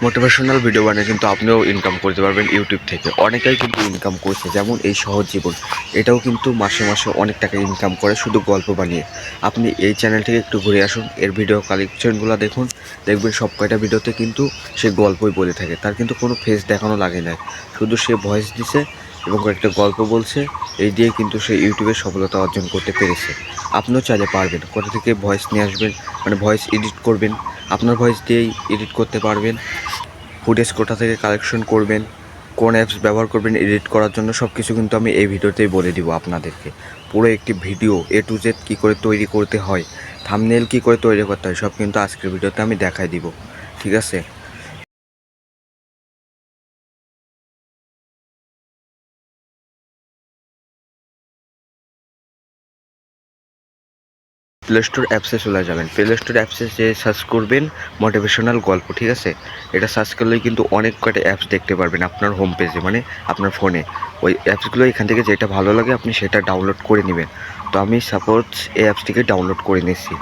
Motivational video বানিয়ে কিন্তু আপনিও ইনকাম করতে পারবেন ইউটিউব থেকে। অনেকেই কিন্তু ইনকাম করছে, যেমন এই সহজ জীবন, এটাও কিন্তু মাসে মাসে অনেক টাকা ইনকাম করে শুধু গল্প বানিয়ে। আপনি এই চ্যানেল থেকে একটু ঘুরে আসুন, এর ভিডিও কালেকশনগুলো দেখুন, দেখবেন সব কয়টা ভিডিওতে কিন্তু সে গল্পই বলে থাকে। তার কিন্তু কোনো ফেস দেখানো লাগে না, শুধু সে ভয়েস দিছে এবং কয়েকটা গল্প বলছে, এই দিয়ে কিন্তু সে ইউটিউবে সফলতা অর্জন করতে পেরেছে। আপনিও চাইলে পারবেন। কোথা থেকে ভয়েস নিয়ে আসবেন, মানে ভয়েস এডিট করবেন, আপনার ভয়েস দিয়েই এডিট করতে পারবেন। ফুটেজ কোথা থেকে কালেকশন করবেন, কোন অ্যাপস ব্যবহার করবেন এডিট করার জন্য, সব কিছু কিন্তু আমি এই ভিডিওতেই বলে দিব আপনাদেরকে। পুরো একটি ভিডিও A to Z কী করে তৈরি করতে হয়, থাম্বনেল কী করে তৈরি করতে হয়, সব কিন্তু আজকের ভিডিওতে আমি দেখাই দিব, ঠিক আছে। প্লে স্টোর অ্যাপসে চলে যাবেন। প্লে স্টোর অ্যাপসে যে সার্চ করবেন মোটিভেশনাল গল্প, ঠিক আছে। এটা সার্চ করলেই কিন্তু অনেক কয়টা অ্যাপস দেখতে পারবেন আপনার হোম পেজে, মানে আপনার ফোনে। ওই অ্যাপসগুলো এখান থেকে যেটা ভালো লাগে আপনি সেটা ডাউনলোড করে নেবেন। তো আমি সাপোজ এই অ্যাপসটিকে ডাউনলোড করে নিচ্ছি।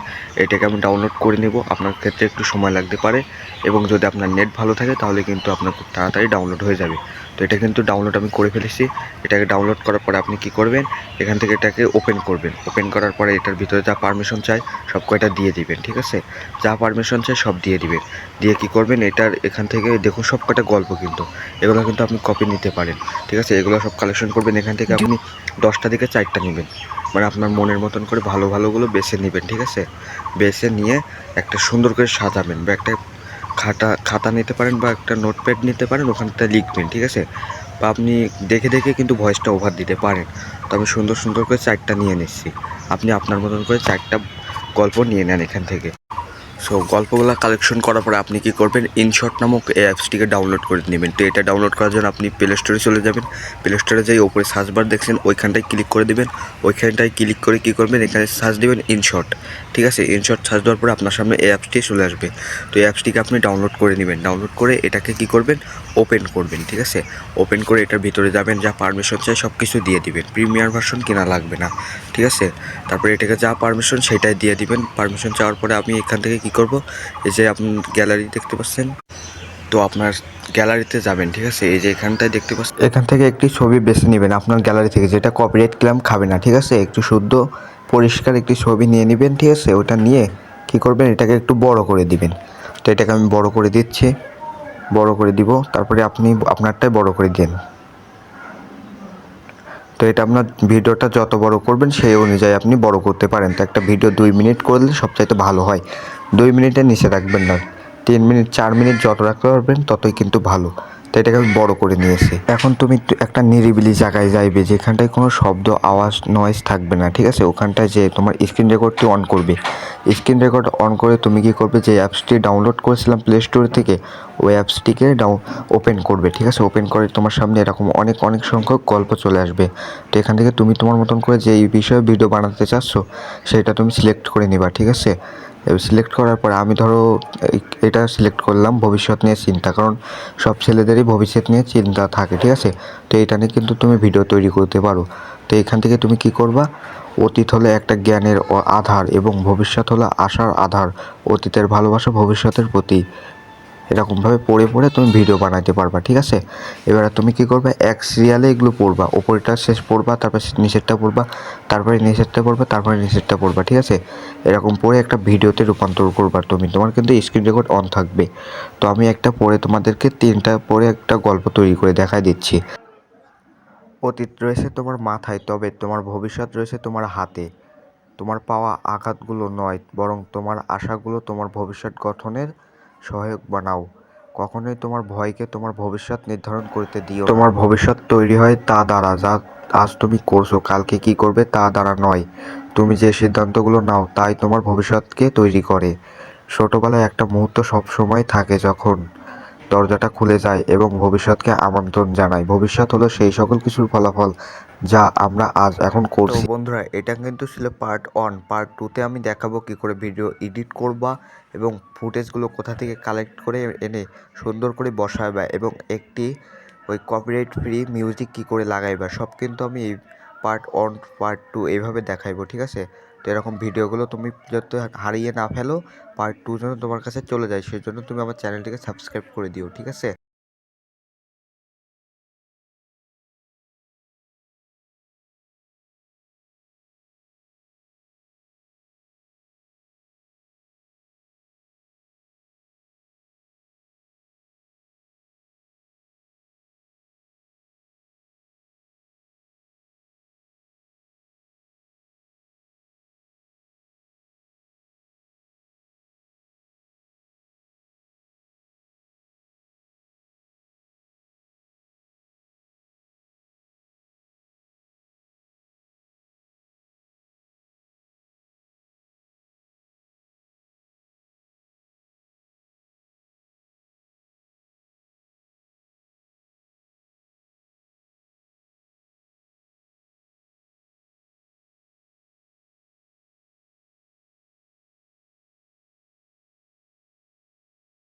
এটাকে আমি ডাউনলোড করে নেব, আপনার ক্ষেত্রে একটু সময় লাগতে পারে, এবং যদি আপনার নেট ভালো থাকে তাহলে কিন্তু আপনার খুব তাড়াতাড়ি ডাউনলোড হয়ে যাবে। তো এটা কিন্তু ডাউনলোড আমি করে ফেলেছি। এটাকে ডাউনলোড করার পরে আপনি কি করবেন, এখান থেকে এটাকে ওপেন করবেন। ওপেন করার পরে এটার ভিতরে যা পারমিশন চাই সব কয়টা দিয়ে দিবেন, ঠিক আছে। যা পারমিশন চাই সব দিয়ে দিবেন। দিয়ে কি করবেন, এটার এখান থেকে দেখুন সব কয়টা গল্প কিন্তু, এগুলো কিন্তু আপনি কপি নিতে পারেন, ঠিক আছে। এগুলো সব কালেকশন করবেন, এখান থেকে আপনি 10টা থেকে 4টা নেবেন, মানে আপনার মনের মতন করে ভালো ভালোগুলো বেছে নেবেন, ঠিক আছে। বেছে নিয়ে একটা সুন্দর করে সাজাবেন, বা একটা খাতা নিতে পারেন, বা একটা নোটপ্যাড নিতে পারেন, ওখানটা লিখবেন, ঠিক আছে। বা আপনি দেখে দেখে কিন্তু ভয়েসটা ওভার দিতে পারেন। তো আমি সুন্দর সুন্দর করে 4টা নিয়ে নিচ্ছি। আপনি আপনার মতন করে 4টা গল্প নিয়ে নেন এখান থেকে। সো গল্পগুলো কালেকশন করার পরে আপনি কি করবেন, ইনশট নামক এই অ্যাপসটিকে ডাউনলোড করে নেবেন। তো এটা ডাউনলোড করার জন্য আপনি প্লে স্টোরে চলে যাবেন। প্লে স্টোরে যাই ওপরে সার্চ বার দেখছেন, ওইখানটায় ক্লিক করে দেবেন। ওইখানটায় ক্লিক করে কি করবেন, এখানে সার্চ দেবেন ইনশট, ঠিক আছে। ইনশট সার্চ দেওয়ার পরে আপনার সামনে এই অ্যাপসটি চলে আসবে। তো এই অ্যাপসটিকে আপনি ডাউনলোড করে নেবেন। ডাউনলোড করে এটাকে কি করবেন, ওপেন করবেন, ঠিক আছে। ওপেন করে এটার ভিতরে যাবেন, যা পারমিশন চাই সব কিছু দিয়ে দিবেন। প্রিমিয়ার ভার্সন কেনা লাগবে না, ঠিক আছে। তারপরে এটাকে যা পারমিশন সেটাই দিয়ে দিবেন। পারমিশন চাওয়ার পরে আমি এখান থেকে কি করব, এই যে আপনি গ্যালারি দেখতে পাচ্ছেন, তো আপনার গ্যালারিতে যাবেন, ঠিক আছে। এই যে এখানটায় দেখতে পাচ্ছেন, এখান থেকে একটি ছবি বেছে নেবেন আপনার গ্যালারি থেকে, যেটা কপিরাইট ক্লেম খাবে না, ঠিক আছে। একটু শুদ্ধ পরিষ্কার একটি ছবি নিয়ে নেবেন, ঠিক আছে। ওটা নিয়ে কি করবেন, এটাকে একটু বড় করে দিবেন। তো এটাকে আমি বড় করে দিচ্ছি, বড় করে দিব। তারপরে আপনি আপনারটাই বড় করে দেন। তো এটা আপনার ভিডিওটা যত বড় করবেন সেই অনুযায়ী আপনি বড় করতে পারেন। তো একটা ভিডিও 2 মিনিট করলে সবচাইতে ভালো হয়। 2 মিনিটের নিচে রাখবেন না, 3 মিনিট 4 মিনিট যত রাখতে পারবেন ততই কিন্তু ভালো। তো এটাকে আমি বড় করে নিয়েছি। এখন তুমি একটা নিরিবিলি জায়গায় যাইবে, যেখানটায় কোনো শব্দ আওয়াজ নয়েজ থাকবে না, ঠিক আছে। ওখানটায় যে তোমার স্ক্রিন রেকর্ডটি অন করবে। স্ক্রিন রেকর্ড অন করে তুমি কি করবে, যে অ্যাপসটি ডাউনলোড করেছিলাম প্লে স্টোর থেকে, ওই অ্যাপসটিকে ওপেন করবে, ঠিক আছে। ওপেন করে তোমার সামনে এরকম অনেক অনেক সংখ্যক গল্প চলে আসবে। তো এখান থেকে তুমি তোমার মতন করে যেই বিষয়ে ভিডিও বানাতে চাচ্ছ সেটা তুমি সিলেক্ট করে নিবা, ঠিক আছে। সিলেক্ট করার পরে আমি ধরো এটা সিলেক্ট করলাম ভবিষ্যৎ নিয়ে চিন্তা, কারণ সব ছেলেদেরই ভবিষ্যৎ নিয়ে চিন্তা থাকে, ঠিক আছে। তো এটা নিয়ে কিন্তু তুমি ভিডিও তৈরি করতে পারো। তো এখান থেকে তুমি কি করবা, অতীত হলো একটা জ্ঞানের আধার এবং ভবিষ্যৎ হলো আশার আধার, অতীতের ভালোবাসা ভবিষ্যতের প্রতি, এরকমভাবে পড়ে পড়ে তুমি ভিডিও বানাইতে পারবা, ঠিক আছে। এবারে তুমি কি করবে, এক সিরিয়ালে এগুলো পড়বা, ওপরেরটা শেষ পড়বা, তারপর নিচেরটা পড়বা, তারপরে নিচেরটা পড়বা, তারপরে নিচেরটা পড়বা, ঠিক আছে। এরকম পড়ে একটা ভিডিওতে রূপান্তর করবা তুমি। তোমার কিন্তু স্ক্রিন রেকর্ড অন থাকবে। তো আমি একটা পড়ে তোমাদেরকে 3টা পড়ে একটা গল্প তৈরি করে দেখাই দিচ্ছি। অতীত রয়েছে তোমার মাথায়, তবে তোমার ভবিষ্যৎ রয়েছে তোমার হাতে। তোমার পাওয়া আঘাতগুলো নয়, বরং তোমার আশাগুলো তোমার ভবিষ্যৎ গঠনের সহায়ক বানাও। কখনোই তোমার ভয়কে তোমার ভবিষ্যৎ নির্ধারণ করতে দিও না। তোমার ভবিষ্যৎ তৈরি হয় তা দ্বারা, যা আজ তুমি করছো, কালকে কি করবে তা দ্বারা নয়। তুমি যে সিদ্ধান্তগুলো নাও তাই তোমার ভবিষ্যৎকে তৈরি করে। ছোটবেলায় একটা মুহূর্ত সব সময় থাকে যখন দরজাটা খুলে যায় এবং ভবিষ্যৎকে আমন্ত্রণ জানায়। ভবিষ্যৎ হলো সেই সকল কিছুর ফলাফল যা আমরা আজ এখন করছি। তো বন্ধুরা, এটা কিন্তু ছিল পার্ট 1। পার্ট 2তে আমি দেখাবো কী করে ভিডিও এডিট করবা এবং ফুটেজগুলো কোথা থেকে কালেক্ট করে এনে সুন্দর করে বসাইবা, এবং একটি ওই কপিরাইট ফ্রি মিউজিক কী করে লাগাইবা, সব কিন্তু আমি এই পার্ট 1 পার্ট 2 এইভাবে দেখাইবো, ঠিক আছে। তো এরকম ভিডিওগুলো তুমি যাতে হারিয়ে না ফেলো, পার্ট 2 যেন তোমার কাছে চলে যায়, সেজন্য তুমি আমার চ্যানেলটিকে সাবস্ক্রাইব করে দিও, ঠিক আছে।